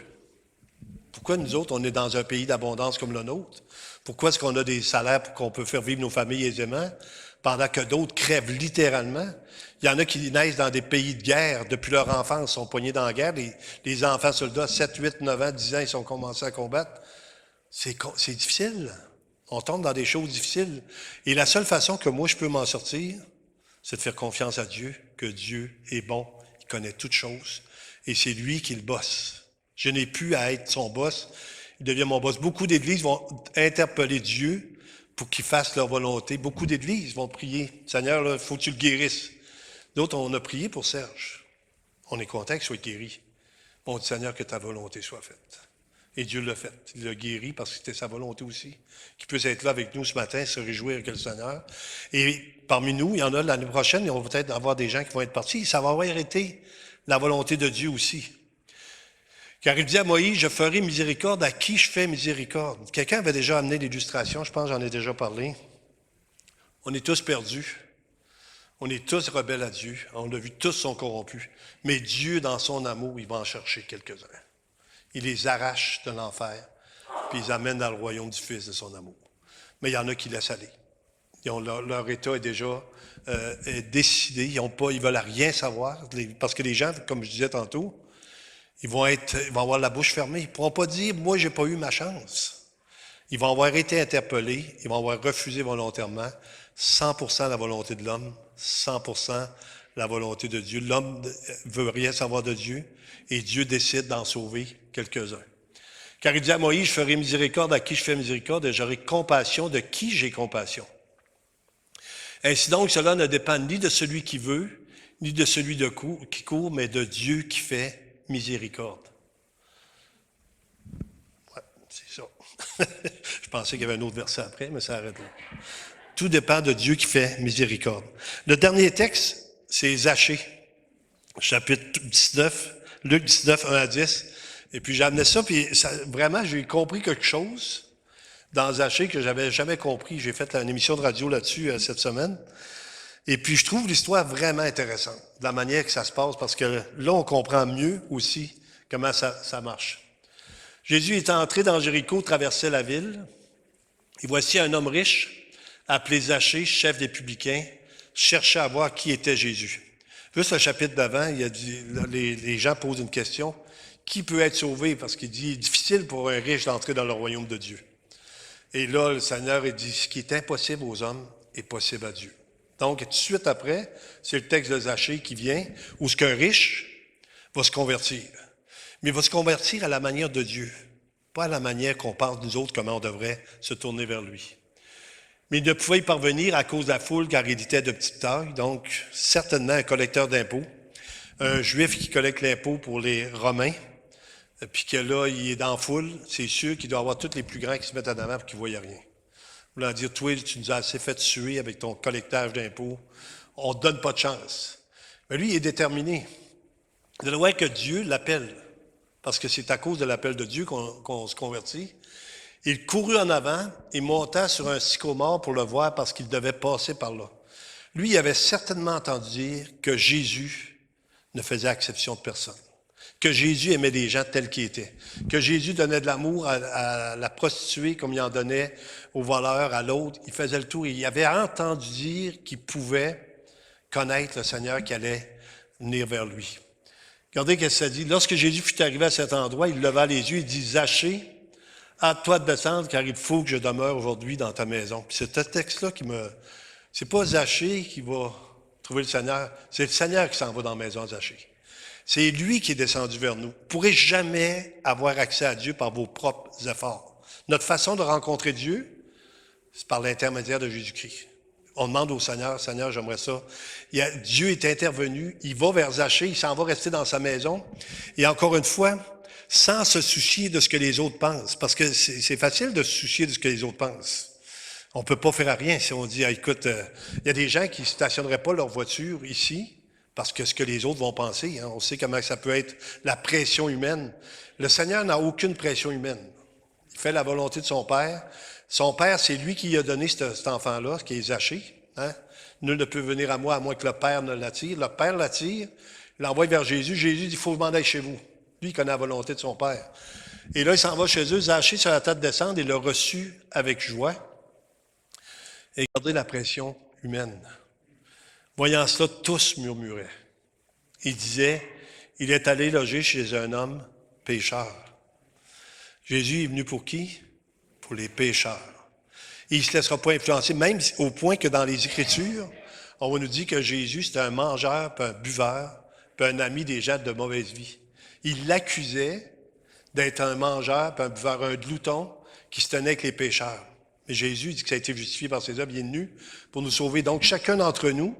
[SPEAKER 1] Pourquoi nous autres, on est dans un pays d'abondance comme le nôtre? Pourquoi est-ce qu'on a des salaires pour qu'on peut faire vivre nos familles aisément, pendant que d'autres crèvent littéralement? Il y en a qui naissent dans des pays de guerre depuis leur enfance, sont poignés dans la guerre. Les enfants soldats, 7, 8, 9 ans, 10 ans, ils sont commencés à combattre. C'est difficile. On tombe dans des choses difficiles. Et la seule façon que moi, je peux m'en sortir, c'est de faire confiance à Dieu, que Dieu est bon, il connaît toutes choses, et c'est lui qui le bosse. Je n'ai plus à être son boss, il devient mon boss. Beaucoup d'églises vont interpeller Dieu pour qu'il fasse leur volonté. Beaucoup d'églises vont prier, Seigneur, il faut que tu le guérisses. D'autres, on a prié pour Serge. On est content qu'il soit guéri. On dit, Seigneur, que ta volonté soit faite. Et Dieu l'a fait. Il l'a guéri parce que c'était sa volonté aussi. Qu'il puisse être là avec nous ce matin, se réjouir avec le Seigneur. Et parmi nous, il y en a l'année prochaine, il va peut-être avoir des gens qui vont être partis. Ça va avoir été la volonté de Dieu aussi. Car il dit à Moïse, je ferai miséricorde à qui je fais miséricorde. Quelqu'un avait déjà amené l'illustration, je pense que j'en ai déjà parlé. On est tous perdus. On est tous rebelles à Dieu. On l'a vu, tous sont corrompus. Mais Dieu, dans son amour, il va en chercher quelques-uns. Il les arrache de l'enfer, puis ils amène dans le royaume du Fils de son amour. Mais il y en a qui laissent aller. Leur état est déjà est décidé. Ils veulent rien savoir. Parce que les gens, comme je disais tantôt, ils vont avoir la bouche fermée. Ils ne pourront pas dire, moi, j'ai pas eu ma chance. Ils vont avoir été interpellés. Ils vont avoir refusé volontairement 100% la volonté de l'homme, 100% la volonté de Dieu. L'homme veut rien savoir de Dieu et Dieu décide d'en sauver quelques-uns. Car il dit à Moïse, je ferai miséricorde à qui je fais miséricorde et j'aurai compassion de qui j'ai compassion. Ainsi donc, cela ne dépend ni de celui qui veut, ni de celui qui court, mais de Dieu qui fait miséricorde. Ouais, c'est ça. Je pensais qu'il y avait un autre verset après, mais ça arrête là. Tout dépend de Dieu qui fait miséricorde. Le dernier texte, c'est Zachée, chapitre 19, Luc 19, 1 à 10. Et puis j'ai amené ça, puis vraiment, j'ai compris quelque chose dans Zachée que j'avais jamais compris. J'ai fait une émission de radio là-dessus cette semaine. Et puis je trouve l'histoire vraiment intéressante, de la manière que ça se passe, parce que là, on comprend mieux aussi comment ça marche. Jésus est entré dans Jéricho, traversait la ville, et voici un homme riche, appelé Zachée, chef des publicains, cherchait à voir qui était Jésus. Juste le chapitre d'avant, il a dit, les gens posent une question. Qui peut être sauvé? Parce qu'il dit, difficile pour un riche d'entrer dans le royaume de Dieu. Et là, le Seigneur, il dit, ce qui est impossible aux hommes est possible à Dieu. Donc, tout de suite après, c'est le texte de Zachée qui vient, où ce qu'un riche va se convertir. Mais il va se convertir à la manière de Dieu, pas à la manière qu'on pense nous autres, comment on devrait se tourner vers lui. Mais il ne pouvait y parvenir à cause de la foule, car il était de petite taille, donc certainement un collecteur d'impôts, un juif qui collecte l'impôt pour les Romains, puis que là, il est dans la foule, c'est sûr qu'il doit y avoir tous les plus grands qui se mettent en avant pour qu'ils ne voient rien. Voulant dire, toi, tu nous as assez fait tuer avec ton collectage d'impôts, on ne te donne pas de chance. Mais lui, il est déterminé. Il doit voir que Dieu l'appelle, parce que c'est à cause de l'appel de Dieu qu'on se convertit. Il courut en avant et monta sur un sycomore pour le voir parce qu'il devait passer par là. Lui, il avait certainement entendu dire que Jésus ne faisait exception de personne, que Jésus aimait les gens tels qu'ils étaient, que Jésus donnait de l'amour à la prostituée comme il en donnait au voleur, à l'autre. Il faisait le tour. Il avait entendu dire qu'il pouvait connaître le Seigneur qui allait venir vers lui. Regardez ce que ça dit. Lorsque Jésus fut arrivé à cet endroit, il leva les yeux et dit, Zachée, hâte-toi de descendre, car il faut que je demeure aujourd'hui dans ta maison. Puis c'est ce texte-là c'est pas Zachée qui va trouver le Seigneur, c'est le Seigneur qui s'en va dans la maison de Zachée. C'est lui qui est descendu vers nous. Vous ne pourrez jamais avoir accès à Dieu par vos propres efforts. Notre façon de rencontrer Dieu, c'est par l'intermédiaire de Jésus-Christ. On demande au Seigneur, Seigneur, j'aimerais ça. Dieu est intervenu, il va vers Zachée, il s'en va rester dans sa maison. Et encore une fois, sans se soucier de ce que les autres pensent. Parce que c'est facile de se soucier de ce que les autres pensent. On ne peut pas faire rien si on dit, ah, écoute, il y a des gens qui ne stationneraient pas leur voiture ici parce que ce que les autres vont penser. Hein, on sait comment ça peut être la pression humaine. Le Seigneur n'a aucune pression humaine. Il fait la volonté de son Père. Son Père, c'est lui qui a donné cet enfant-là, qui est Zachée. Hein? Nul ne peut venir à moins que le Père ne l'attire. Le Père l'attire, il l'envoie vers Jésus. Jésus dit, il faut demander chez vous. Lui, il connaît la volonté de son Père. Et là, il s'en va chez eux, Zachée sur la tête descendre, et l'a reçu avec joie. Et regardez la pression humaine. Voyant cela, tous murmuraient. Ils disaient, il est allé loger chez un homme pécheur. Jésus est venu pour qui? Pour les pécheurs. Et il ne se laissera pas influencer, même au point que dans les Écritures, on va nous dire que Jésus, c'était un mangeur, puis un buveur, puis un ami des gens de mauvaise vie. Il l'accusait d'être un mangeur, puis un buveur, un glouton qui se tenait avec les pécheurs. Mais Jésus dit que ça a été justifié par ses œuvres, il est venu pour nous sauver. Donc, chacun d'entre nous,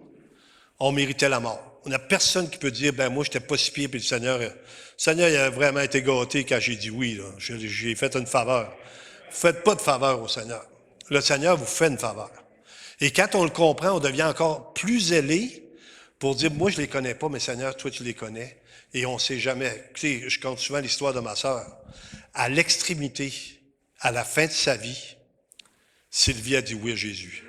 [SPEAKER 1] on méritait la mort. On n'a personne qui peut dire, moi, je n'étais pas si pire, puis le Seigneur, il a vraiment été gâté quand j'ai dit oui, là. J'ai fait une faveur. Ne faites pas de faveur au Seigneur. Le Seigneur vous fait une faveur. Et quand on le comprend, on devient encore plus zélé pour dire, moi, je ne les connais pas, mais Seigneur, toi, tu les connais. Et on ne sait jamais. Tu sais, je compte souvent l'histoire de ma sœur. À l'extrémité, à la fin de sa vie, Sylvie a dit oui à Jésus.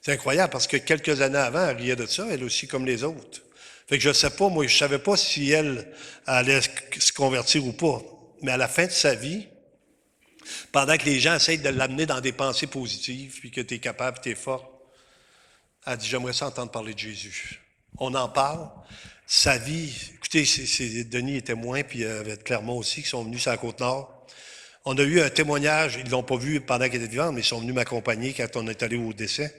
[SPEAKER 1] C'est incroyable parce que quelques années avant, elle riait de ça, elle aussi comme les autres. Fait que je sais pas, moi, je savais pas si elle allait se convertir ou pas. Mais à la fin de sa vie, pendant que les gens essayent de l'amener dans des pensées positives, puis que tu es capable, tu es fort, elle dit, j'aimerais ça entendre parler de Jésus. On en parle. Sa vie, écoutez, Denis est témoin, puis avec Clermont aussi, qui sont venus sur la Côte-Nord. On a eu un témoignage, ils ne l'ont pas vu pendant qu'elle était vivante, mais ils sont venus m'accompagner quand on est allé au décès.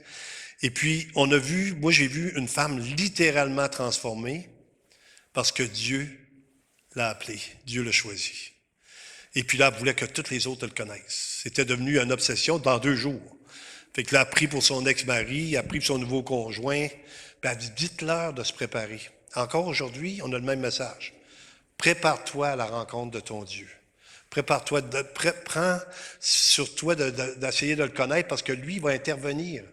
[SPEAKER 1] Et puis, on a vu, moi j'ai vu une femme littéralement transformée parce que Dieu l'a appelée, Dieu l'a choisi. Et puis là, elle voulait que toutes les autres le connaissent. C'était devenu une obsession dans 2 jours. Fait que là, elle a pris pour son ex-mari, elle a pris pour son nouveau conjoint, puis elle a dit, dites-leur de se préparer. Encore aujourd'hui, on a le même message. Prépare-toi à la rencontre de ton Dieu. Prépare-toi, prends sur toi d'essayer de le connaître parce que lui, il va intervenir.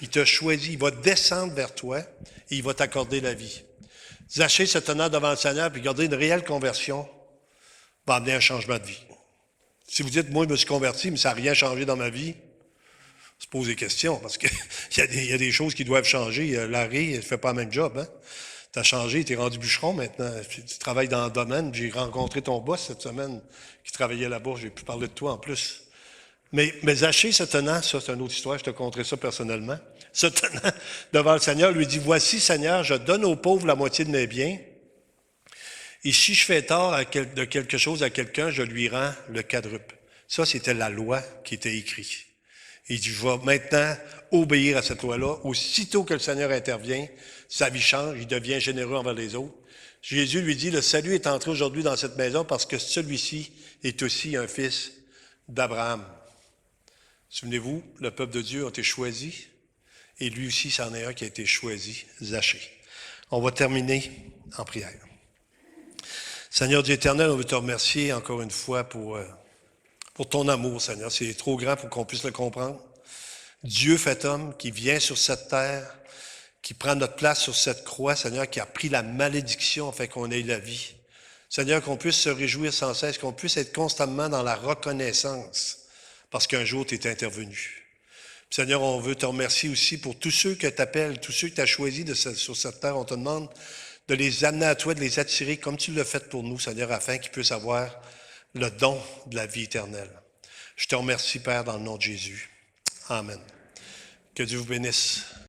[SPEAKER 1] Il te choisit, il va descendre vers toi et il va t'accorder la vie. Zachée se tenant devant le Seigneur puis garder une réelle conversion va amener un changement de vie. Si vous dites, moi, je me suis converti, mais ça n'a rien changé dans ma vie, se pose des questions parce qu'il y a des choses qui doivent changer. Larry, il ne fait pas le même job. Hein? Tu as changé, tu es rendu bûcheron maintenant. Tu travailles dans le domaine. J'ai rencontré ton boss cette semaine qui travaillait là-bas. J'ai pu parler de toi en plus. Mais Zachée se tenant, ça c'est une autre histoire, je te conterai ça personnellement, se tenant devant le Seigneur, lui dit, voici Seigneur, je donne aux pauvres la moitié de mes biens, et si je fais tort de quelque chose à quelqu'un, je lui rends le quadruple. Ça, c'était la loi qui était écrite. Il dit, je vais maintenant obéir à cette loi-là. Aussitôt que le Seigneur intervient, sa vie change, il devient généreux envers les autres. Jésus lui dit, le salut est entré aujourd'hui dans cette maison parce que celui-ci est aussi un fils d'Abraham. Souvenez-vous, le peuple de Dieu a été choisi et lui aussi, c'en est un qui a été choisi, Zachée. On va terminer en prière. Seigneur Dieu éternel, on veut te remercier encore une fois pour ton amour, Seigneur. C'est trop grand pour qu'on puisse le comprendre. Dieu fait homme qui vient sur cette terre, qui prend notre place sur cette croix, Seigneur, qui a pris la malédiction afin qu'on ait la vie. Seigneur, qu'on puisse se réjouir sans cesse, qu'on puisse être constamment dans la reconnaissance parce qu'un jour, tu es intervenu. Puis, Seigneur, on veut te remercier aussi pour tous ceux que tu appelles, tous ceux que tu as choisis sur cette terre. On te demande de les amener à toi, de les attirer comme tu l'as fait pour nous, Seigneur, afin qu'ils puissent avoir le don de la vie éternelle. Je te remercie, Père, dans le nom de Jésus. Amen. Que Dieu vous bénisse.